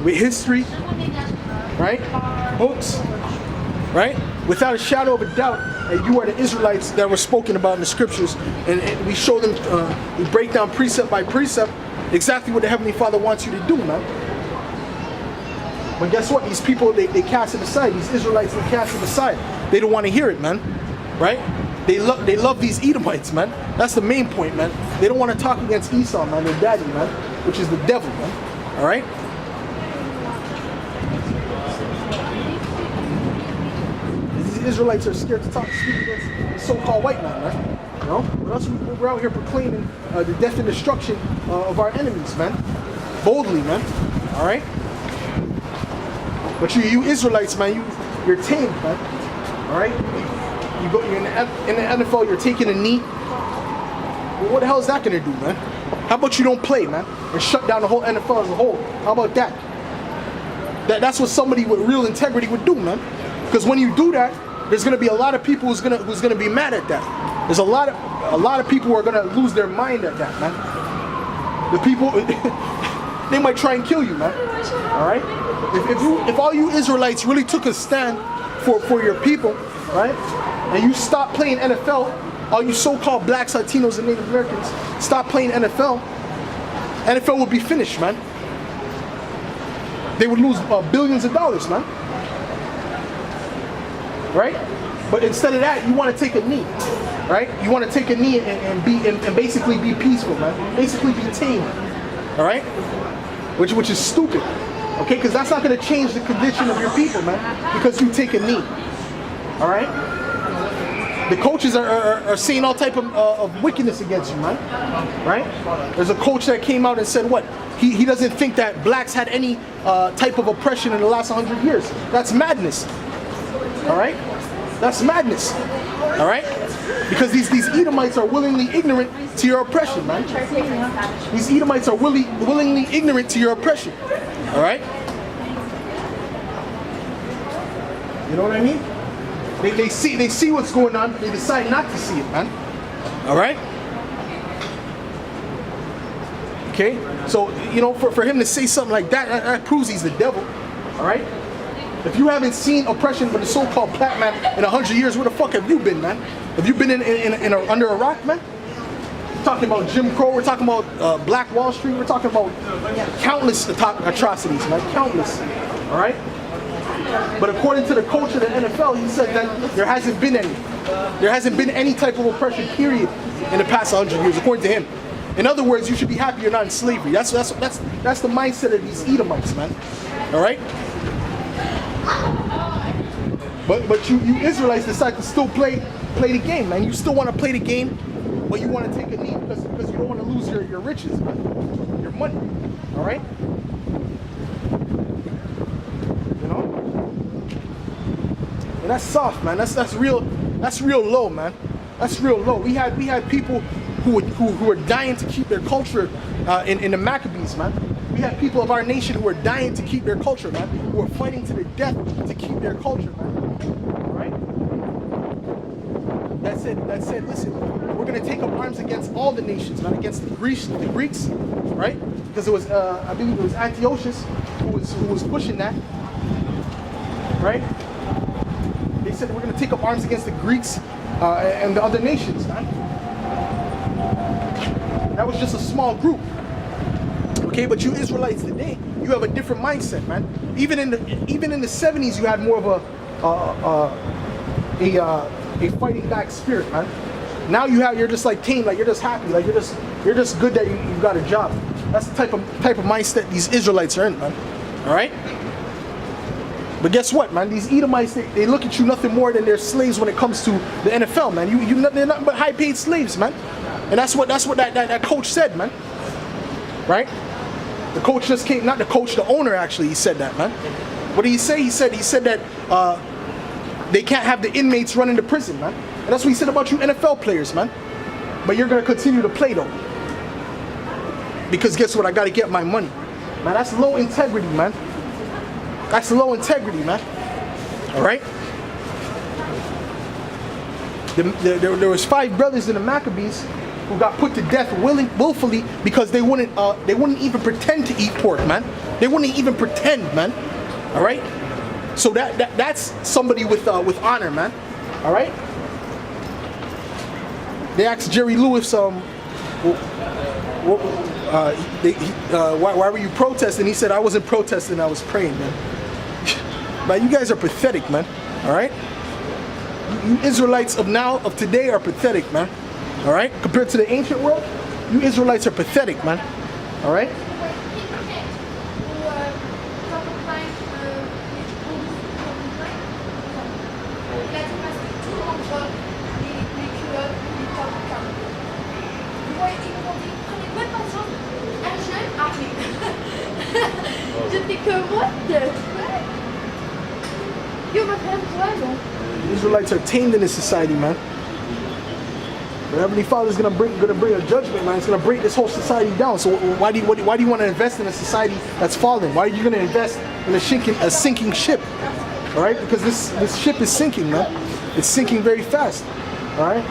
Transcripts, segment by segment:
with history, right? Books, right? Without a shadow of a doubt, you are the Israelites that were spoken about in the scriptures, and we show them, we break down precept by precept exactly what the Heavenly Father wants you to do, man. But guess what? These people, they cast it aside. These Israelites, they cast it aside. They don't want to hear it, man. Right? They love these Edomites, man. That's the main point, man. They don't want to talk against Esau, man, their daddy, man, which is the devil, man. All right? These Israelites are scared to speak against the so-called white man, man. You know? But us, we're out here proclaiming the death and destruction of our enemies, man. Boldly, man. All right? But you Israelites, man, you're tamed, man. All right? You're in the NFL, you're taking a knee. Well, what the hell is that going to do, man? How about you don't play, man, and shut down the whole NFL as a whole? How about that? That's what somebody with real integrity would do, man. Because when you do that, there's going to be a lot of people who's gonna be mad at that. There's a lot of people who are going to lose their mind at that, man. The people, they might try and kill you, man. All right? If all you Israelites really took a stand for your people, right, and you stop playing NFL, all you so-called blacks, Latinos, and Native Americans stop playing NFL, NFL would be finished, man. They would lose billions of dollars, man. Right? But instead of that, you want to take a knee, right? You want to take a knee and basically be peaceful, man. Basically be tame, all right? Which is stupid. Okay, because that's not going to change the condition of your people, man, because you take a knee. All right? The coaches are saying all type of wickedness against you, man. Right? There's a coach that came out and said what? He doesn't think that blacks had any type of oppression in the last 100 years. That's madness. All right? That's madness. All right? Because these Edomites are willingly ignorant to your oppression, man. These Edomites are willingly ignorant to your oppression. All right? You know what I mean? They see what's going on, but they decide not to see it, man. All right? Okay? So, you know, for him to say something like that proves he's the devil. All right? If you haven't seen oppression by the so-called black man in 100 years, where the fuck have you been, man? Have you been under a rock, man? We're talking about Jim Crow. We're talking about Black Wall Street. We're talking about countless atrocities, man. Countless. All right? But according to the coach of the NFL, he said that there hasn't been any. There hasn't been any type of oppression, period, in the past 100 years, according to him. In other words, you should be happy you're not in slavery. That's the mindset of these Edomites, man. All right? But you Israelites decide to still play the game, man. You still want to play the game, but you want to take a knee because you don't want to lose your riches, man. Your money. All right? You know? And that's soft, man. That's real low, man. That's real low. We had people who were dying to keep their culture in the Maccabees, man. We had people of our nation who were dying to keep their culture, man. Who were fighting to the death to keep their culture, man. All right? That said, listen, we're gonna take up arms against all the nations, man. Against the Greeks, right? Because it was, I believe it was Antiochus who was pushing that, right? They said we're gonna take up arms against the Greeks and the other nations, man. That was just a small group. Okay, but you Israelites today, you have a different mindset, man. Even in the 70s, you had more of a fighting back spirit, man. Now you're just like tame, like you're just happy, like you're just good that you got a job. That's the type of mindset these Israelites are in, man. All right. But guess what, man? These Edomites, they look at you nothing more than they're slaves when it comes to the NFL, man. They're nothing but high-paid slaves, man. And that's what that coach said, man. Right? The coach just came, not the coach, the owner actually, he said that, man. What did he say? He said that they can't have the inmates running the prison, man. And that's what he said about you NFL players, man. But you're going to continue to play, though. Because guess what? I got to get my money. Man, that's low integrity, man. That's low integrity, man. All right? There was 5 brothers in the Maccabees who got put to death willfully because they wouldn't even pretend to eat pork, man. They wouldn't even pretend, man. All right. So that's somebody with honor, man. All right. They asked Jerry Lewis, why were you protesting? He said, I wasn't protesting, I was praying, man. But you guys are pathetic, man. All right. You Israelites of today are pathetic, man. All right. Compared to the ancient world, you Israelites are pathetic, man. All right. Israelites are tamed in this society, man. The Heavenly Father is gonna bring a judgment, man. It's gonna break this whole society down. So why do you want to invest in a society that's falling? Why are you gonna invest in a sinking ship? All right, because this ship is sinking, man. It's sinking very fast. All right.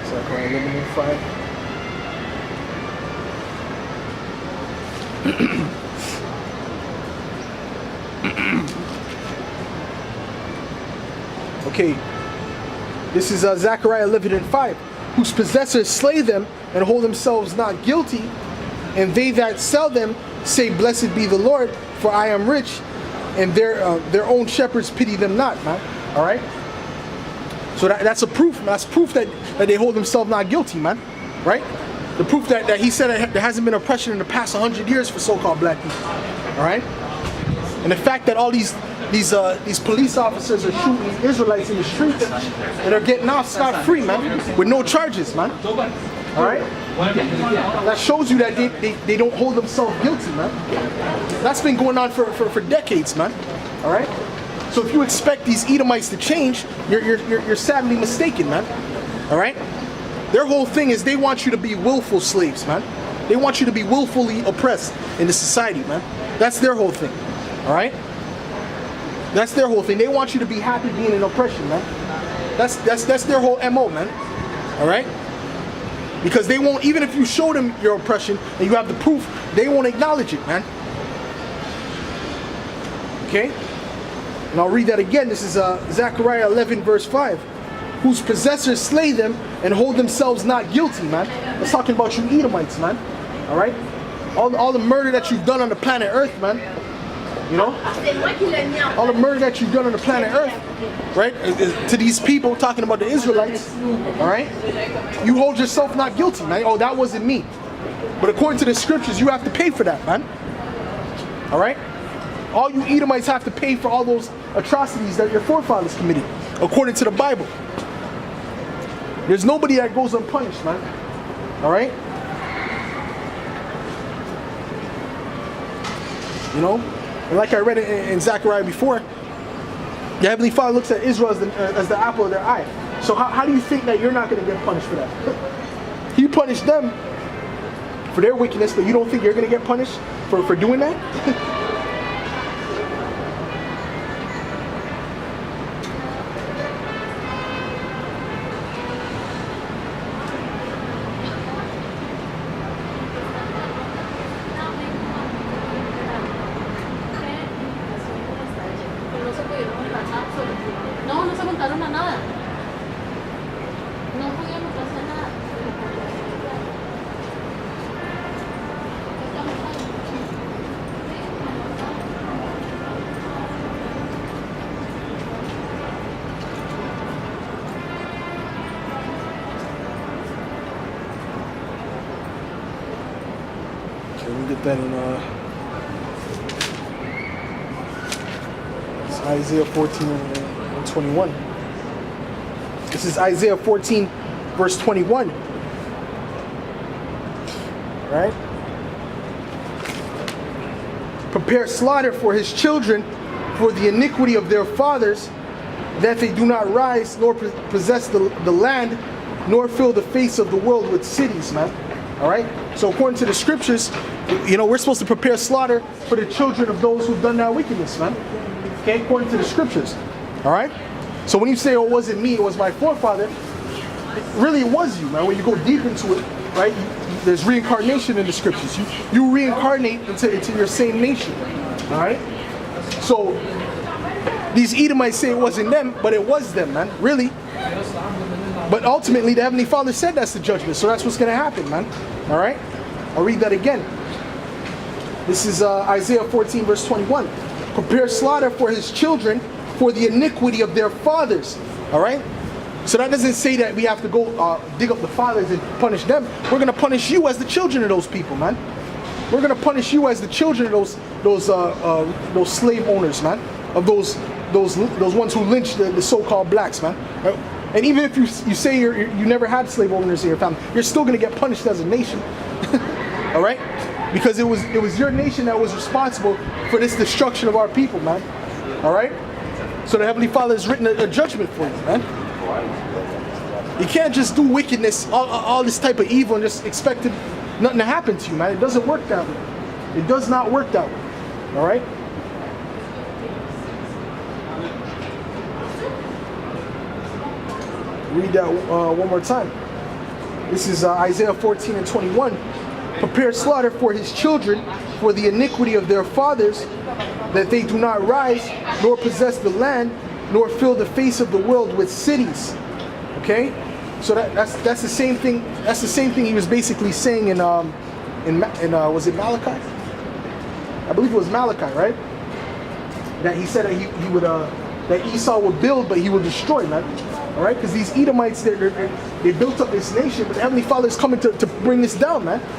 Zechariah 11:5. Okay, this is Zechariah 11:5. Whose possessors slay them and hold themselves not guilty, and they that sell them say, Blessed be the Lord, for I am rich, and their own shepherds pity them not, man. All right. So that's a proof. That's proof that they hold themselves not guilty, man. Right? The proof that he said that there hasn't been oppression in the past 100 years for so-called black people. All right? And the fact that all these police officers are shooting Israelites in the streets and are getting off scot-free, man, with no charges, man. All right? That shows you that they don't hold themselves guilty, man. That's been going on for decades, man. All right? So if you expect these Edomites to change, you're sadly mistaken, man. All right? Their whole thing is they want you to be willful slaves, man. They want you to be willfully oppressed in the society, man. That's their whole thing. All right? That's their whole thing. They want you to be happy being in oppression, man. That's their whole MO, man. All right? Because they won't, even if you show them your oppression and you have the proof, they won't acknowledge it, man. Okay? And I'll read that again. This is Zechariah 11:5. Whose possessors slay them and hold themselves not guilty, man. It's talking about you Edomites, man. All right? All the murder that you've done on the planet Earth, man. You know? All the murder that you've done on the planet Earth, right? To these people, talking about the Israelites, all right? You hold yourself not guilty, man. Oh, that wasn't me. But according to the scriptures, you have to pay for that, man. All right? All you Edomites have to pay for all those atrocities that your forefathers committed, according to the Bible. There's nobody that goes unpunished, man. All right? You know? And like I read in Zechariah before, the Heavenly Father looks at Israel as the apple of their eye. So how do you think that you're not going to get punished for that? He punished them for their wickedness, but you don't think you're going to get punished for doing that? Then it's Isaiah 14 and 21. This is Isaiah 14 verse 21. Right? Prepare slaughter for his children for the iniquity of their fathers, that they do not rise nor possess the land nor fill the face of the world with cities, man. All right? So according to the scriptures, you know, we're supposed to prepare slaughter for the children of those who've done that wickedness, man. Okay? According to the scriptures. All right? So when you say, oh, it wasn't me, it was my forefather, really it was you, man. When you go deep into it, right? There's reincarnation in the scriptures. You reincarnate into your same nation. All right? So these Edomites say it wasn't them, but it was them, man. Really. But ultimately, the Heavenly Father said that's the judgment. So that's what's going to happen, man. All right? I'll read that again. This is Isaiah 14, verse 21. Prepare slaughter for his children for the iniquity of their fathers. All right? So that doesn't say that we have to go dig up the fathers and punish them. We're going to punish you as the children of those people, man. We're going to punish you as the children of those slave owners, man. Of those ones who lynched the so-called blacks, man. Right? And even if you say you never had slave owners in your family, you're still going to get punished as a nation. All right? Because it was your nation that was responsible for this destruction of our people, man. All right? So the Heavenly Father has written a judgment for you, man. You can't just do wickedness, all this type of evil, and just expect nothing to happen to you, man. It doesn't work that way. It does not work that way. All right? Read that one more time. This is Isaiah 14 and 21. Prepare slaughter for his children for the iniquity of their fathers, that they do not rise, nor possess the land, nor fill the face of the world with cities. Okay? So that's the same thing. That's the same thing he was basically saying in was it Malachi? I believe it was Malachi, right? That he said that he would that Esau would build, but he will destroy, man. All right? Because these Edomites, they built up this nation, but the Heavenly Father is coming to bring this down, man.